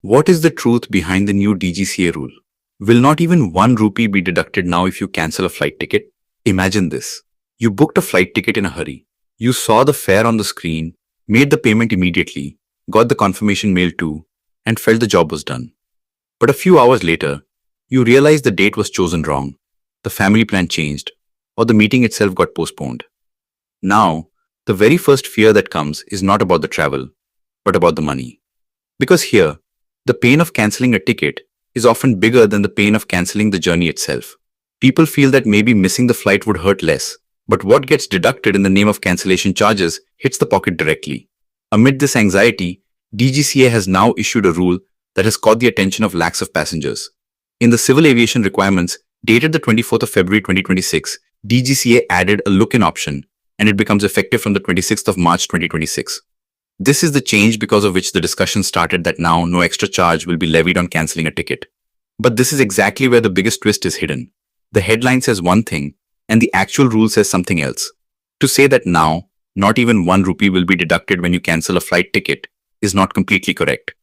What is the truth behind the new DGCA rule? Will not even 1 rupee be deducted now if you cancel a flight ticket? Imagine this. You booked a flight ticket in a hurry. You saw the fare on the screen, made the payment immediately, got the confirmation mail too, and felt the job was done. But a few hours later, you realized the date was chosen wrong, the family plan changed, or the meeting itself got postponed. Now, the very first fear that comes is not about the travel, but about the money. Because here, the pain of cancelling a ticket is often bigger than the pain of cancelling the journey itself. People feel that maybe missing the flight would hurt less, but what gets deducted in the name of cancellation charges hits the pocket directly. Amid this anxiety, DGCA has now issued a rule that has caught the attention of lakhs of passengers. In the civil aviation requirements, dated the 24th of February 2026, DGCA added a look-in option, and it becomes effective from the 26th of March 2026. This is the change because of which the discussion started that now no extra charge will be levied on cancelling a ticket. But this is exactly where the biggest twist is hidden. The headline says one thing, and the actual rule says something else. To say that now, not even 1 rupee will be deducted when you cancel a flight ticket is not completely correct.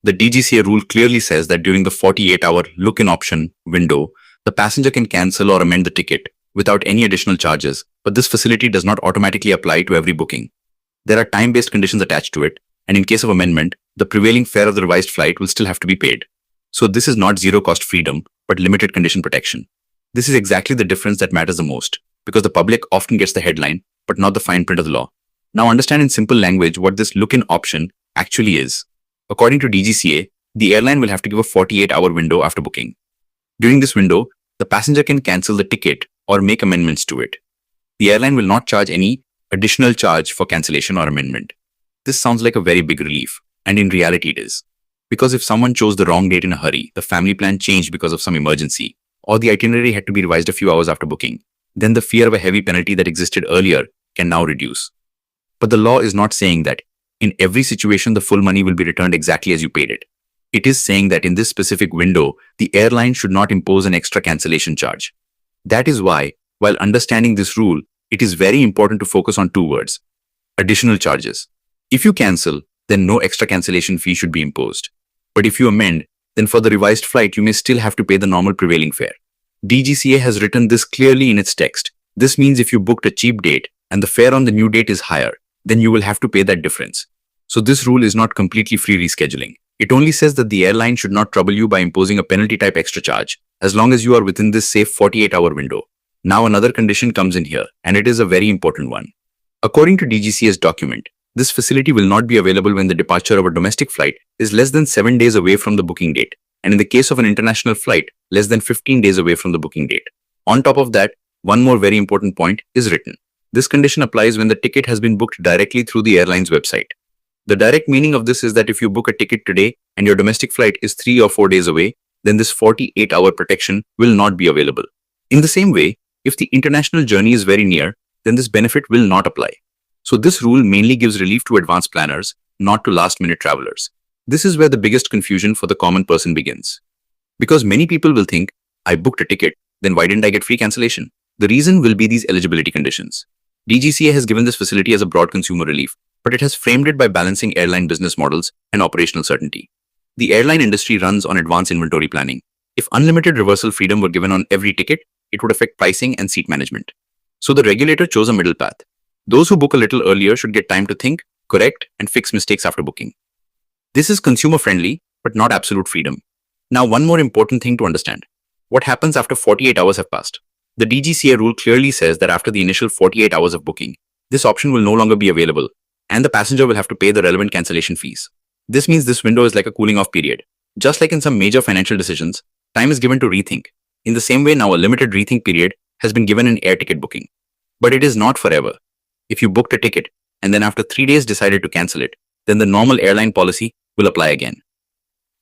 The DGCA rule clearly says that during the 48-hour look-in option window, the passenger can cancel or amend the ticket without any additional charges, but this facility does not automatically apply to every booking. There are time-based conditions attached to it, and in case of amendment, the prevailing fare of the revised flight will still have to be paid. So this is not zero-cost freedom, but limited condition protection. This is exactly the difference that matters the most, because the public often gets the headline, but not the fine print of the law. Now understand in simple language what this look-in option actually is. According to DGCA, the airline will have to give a 48-hour window after booking. During this window, the passenger can cancel the ticket or make amendments to it. The airline will not charge any additional charge for cancellation or amendment. This sounds like a very big relief, and in reality it is. Because if someone chose the wrong date in a hurry, the family plan changed because of some emergency, or the itinerary had to be revised a few hours after booking, then the fear of a heavy penalty that existed earlier can now reduce. But the law is not saying that in every situation the full money will be returned exactly as you paid it. It is saying that in this specific window, the airline should not impose an extra cancellation charge. That is why, while understanding this rule, it is very important to focus on two words: additional charges. If you cancel, then no extra cancellation fee should be imposed. But if you amend, then for the revised flight, you may still have to pay the normal prevailing fare. DGCA has written this clearly in its text. This means if you booked a cheap date and the fare on the new date is higher, then you will have to pay that difference. So this rule is not completely free rescheduling. It only says that the airline should not trouble you by imposing a penalty type extra charge, as long as you are within this safe 48-hour window. Now another condition comes in here, and it is a very important one. According to DGCA's document, this facility will not be available when the departure of a domestic flight is less than 7 days away from the booking date, and in the case of an international flight, less than 15 days away from the booking date. On top of that, one more very important point is written. This condition applies when the ticket has been booked directly through the airline's website. The direct meaning of this is that if you book a ticket today and your domestic flight is 3 or 4 days away, then this 48-hour protection will not be available. In the same way, if the international journey is very near, then this benefit will not apply. So this rule mainly gives relief to advanced planners, not to last-minute travelers. This is where the biggest confusion for the common person begins. Because many people will think, I booked a ticket, then why didn't I get free cancellation? The reason will be these eligibility conditions. DGCA has given this facility as a broad consumer relief, but it has framed it by balancing airline business models and operational certainty. The airline industry runs on advanced inventory planning. If unlimited reversal freedom were given on every ticket, it would affect pricing and seat management. So the regulator chose a middle path. Those who book a little earlier should get time to think, correct, and fix mistakes after booking. This is consumer-friendly, but not absolute freedom. Now, one more important thing to understand. What happens after 48 hours have passed? The DGCA rule clearly says that after the initial 48 hours of booking, this option will no longer be available, and the passenger will have to pay the relevant cancellation fees. This means this window is like a cooling off period. Just like in some major financial decisions, time is given to rethink. In the same way, now a limited rethink period has been given in air ticket booking. But it is not forever. If you booked a ticket and then after 3 days decided to cancel it, then the normal airline policy will apply again.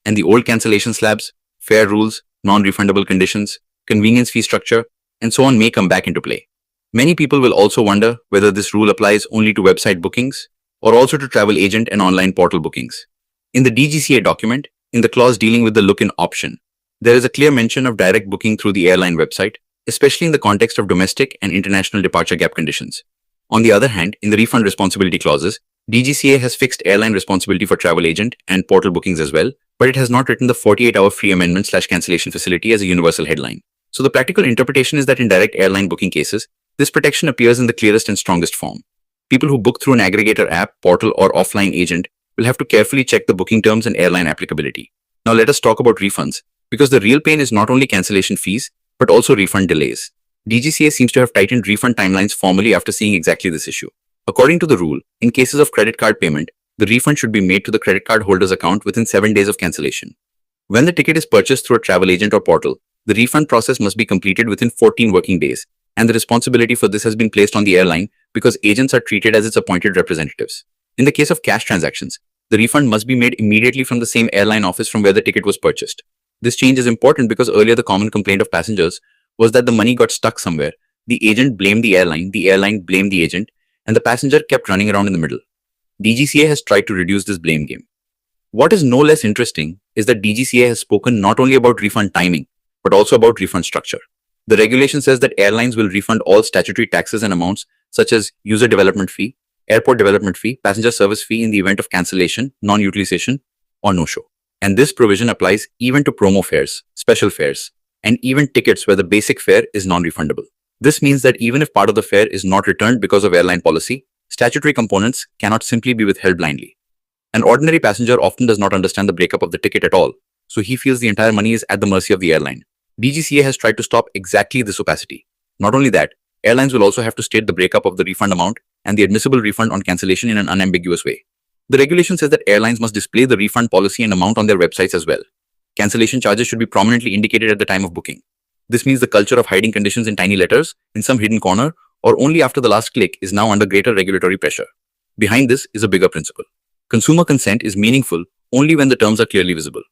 And the old cancellation slabs, fare rules, non-refundable conditions, convenience fee structure, and so on may come back into play. Many people will also wonder whether this rule applies only to website bookings or also to travel agent and online portal bookings. In the DGCA document, in the clause dealing with the look-in option, there is a clear mention of direct booking through the airline website, especially in the context of domestic and international departure gap conditions. On the other hand, in the refund responsibility clauses, DGCA has fixed airline responsibility for travel agent and portal bookings as well, but it has not written the 48-hour free amendment/cancellation facility as a universal headline. So the practical interpretation is that in direct airline booking cases, this protection appears in the clearest and strongest form. People who book through an aggregator app, portal, or offline agent will have to carefully check the booking terms and airline applicability. Now let us talk about refunds, because the real pain is not only cancellation fees, but also refund delays. DGCA seems to have tightened refund timelines formally after seeing exactly this issue. According to the rule, in cases of credit card payment, the refund should be made to the credit card holder's account within 7 days of cancellation. When the ticket is purchased through a travel agent or portal, the refund process must be completed within 14 working days, and the responsibility for this has been placed on the airline because agents are treated as its appointed representatives. In the case of cash transactions, the refund must be made immediately from the same airline office from where the ticket was purchased. This change is important because earlier the common complaint of passengers was that the money got stuck somewhere, the agent blamed the airline blamed the agent, and the passenger kept running around in the middle. DGCA has tried to reduce this blame game. What is no less interesting is that DGCA has spoken not only about refund timing, but also about refund structure. The regulation says that airlines will refund all statutory taxes and amounts such as user development fee, airport development fee, passenger service fee in the event of cancellation, non-utilization, or no-show. And this provision applies even to promo fares, special fares, and even tickets where the basic fare is non-refundable. This means that even if part of the fare is not returned because of airline policy, statutory components cannot simply be withheld blindly. An ordinary passenger often does not understand the breakup of the ticket at all, so he feels the entire money is at the mercy of the airline. DGCA has tried to stop exactly this opacity. Not only that, airlines will also have to state the breakup of the refund amount and the admissible refund on cancellation in an unambiguous way. The regulation says that airlines must display the refund policy and amount on their websites as well. Cancellation charges should be prominently indicated at the time of booking. This means the culture of hiding conditions in tiny letters, in some hidden corner, or only after the last click is now under greater regulatory pressure. Behind this is a bigger principle. Consumer consent is meaningful only when the terms are clearly visible.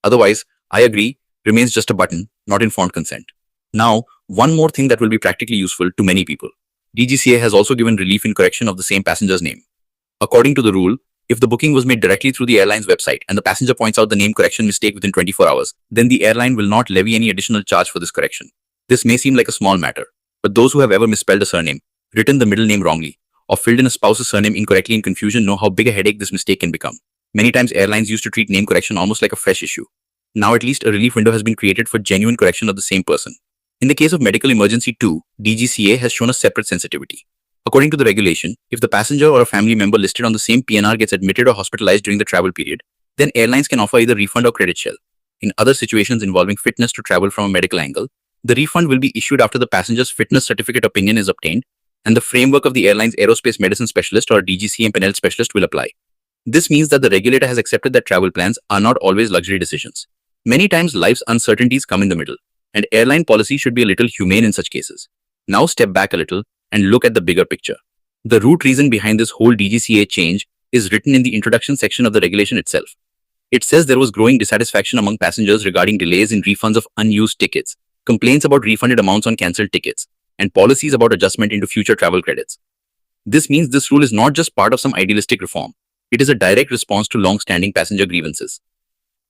Otherwise, I agree, remains just a button, not informed consent. Now, one more thing that will be practically useful to many people. DGCA has also given relief in correction of the same passenger's name. According to the rule, if the booking was made directly through the airline's website and the passenger points out the name correction mistake within 24 hours, then the airline will not levy any additional charge for this correction. This may seem like a small matter, but those who have ever misspelled a surname, written the middle name wrongly, or filled in a spouse's surname incorrectly in confusion know how big a headache this mistake can become. Many times airlines used to treat name correction almost like a fresh issue. Now at least a relief window has been created for genuine correction of the same person. In the case of medical emergency too, DGCA has shown a separate sensitivity. According to the regulation, if the passenger or a family member listed on the same PNR gets admitted or hospitalized during the travel period, then airlines can offer either refund or credit shell. In other situations involving fitness to travel from a medical angle, the refund will be issued after the passenger's fitness certificate opinion is obtained, and the framework of the airline's aerospace medicine specialist or DGCA panel specialist will apply. This means that the regulator has accepted that travel plans are not always luxury decisions. Many times life's uncertainties come in the middle, and airline policy should be a little humane in such cases. Now step back a little and look at the bigger picture. The root reason behind this whole DGCA change is written in the introduction section of the regulation itself. It says there was growing dissatisfaction among passengers regarding delays in refunds of unused tickets, complaints about refunded amounts on cancelled tickets, and policies about adjustment into future travel credits. This means this rule is not just part of some idealistic reform. It is a direct response to long-standing passenger grievances.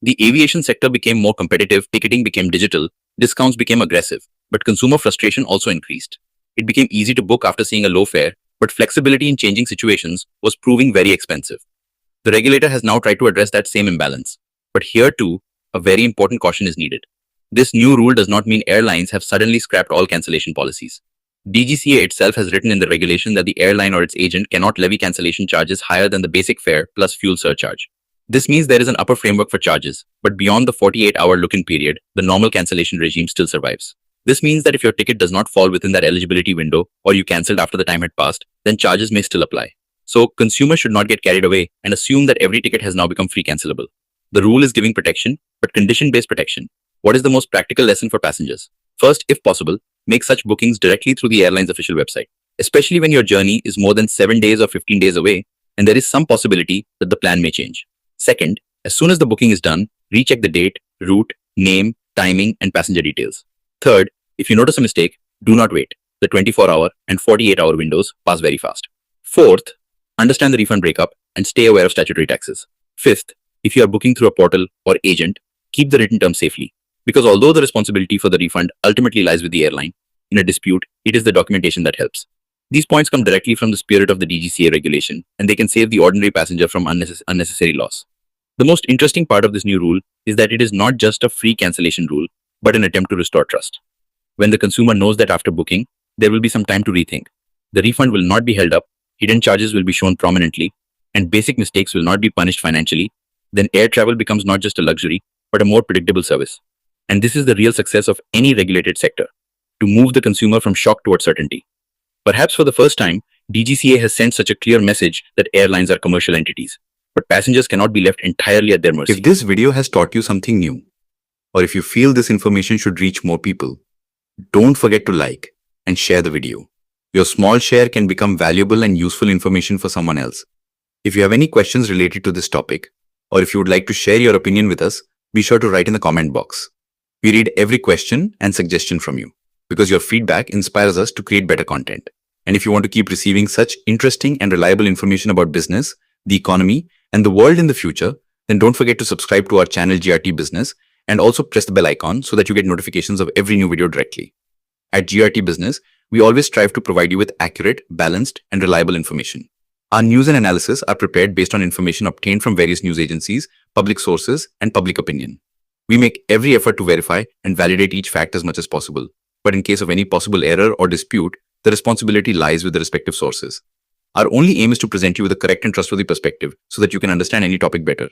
The aviation sector became more competitive, ticketing became digital, discounts became aggressive, but consumer frustration also increased. It became easy to book after seeing a low fare, but flexibility in changing situations was proving very expensive. The regulator has now tried to address that same imbalance. But here too, a very important caution is needed. This new rule does not mean airlines have suddenly scrapped all cancellation policies. DGCA itself has written in the regulation that the airline or its agent cannot levy cancellation charges higher than the basic fare plus fuel surcharge. This means there is an upper framework for charges, but beyond the 48-hour look-in period, the normal cancellation regime still survives. This means that if your ticket does not fall within that eligibility window or you cancelled after the time had passed, then charges may still apply. So, consumers should not get carried away and assume that every ticket has now become free cancelable. The rule is giving protection, but condition-based protection. What is the most practical lesson for passengers? First, if possible, make such bookings directly through the airline's official website, especially when your journey is more than 7 days or 15 days away and there is some possibility that the plan may change. Second, as soon as the booking is done, recheck the date, route, name, timing, and passenger details. Third, if you notice a mistake, do not wait. The 24-hour and 48-hour windows pass very fast. Fourth, understand the refund breakup and stay aware of statutory taxes. Fifth, if you are booking through a portal or agent, keep the written terms safely. Because although the responsibility for the refund ultimately lies with the airline, in a dispute, it is the documentation that helps. These points come directly from the spirit of the DGCA regulation, and they can save the ordinary passenger from unnecessary loss. The most interesting part of this new rule is that it is not just a free cancellation rule, but an attempt to restore trust. When the consumer knows that after booking, there will be some time to rethink. The refund will not be held up, hidden charges will be shown prominently, and basic mistakes will not be punished financially, then air travel becomes not just a luxury, but a more predictable service. And this is the real success of any regulated sector, to move the consumer from shock towards certainty. Perhaps for the first time, DGCA has sent such a clear message that airlines are commercial entities, but passengers cannot be left entirely at their mercy. If this video has taught you something new, or if you feel this information should reach more people, don't forget to like and share the video. Your small share can become valuable and useful information for someone else. If you have any questions related to this topic, or if you would like to share your opinion with us, be sure to write in the comment box. We read every question and suggestion from you, because your feedback inspires us to create better content. And if you want to keep receiving such interesting and reliable information about business, the economy, and the world in the future, then don't forget to subscribe to our channel GRT Business and also press the bell icon so that you get notifications of every new video directly. At GRT Business, we always strive to provide you with accurate, balanced, and reliable information. Our news and analysis are prepared based on information obtained from various news agencies, public sources, and public opinion. We make every effort to verify and validate each fact as much as possible, but in case of any possible error or dispute, the responsibility lies with the respective sources. Our only aim is to present you with a correct and trustworthy perspective so that you can understand any topic better.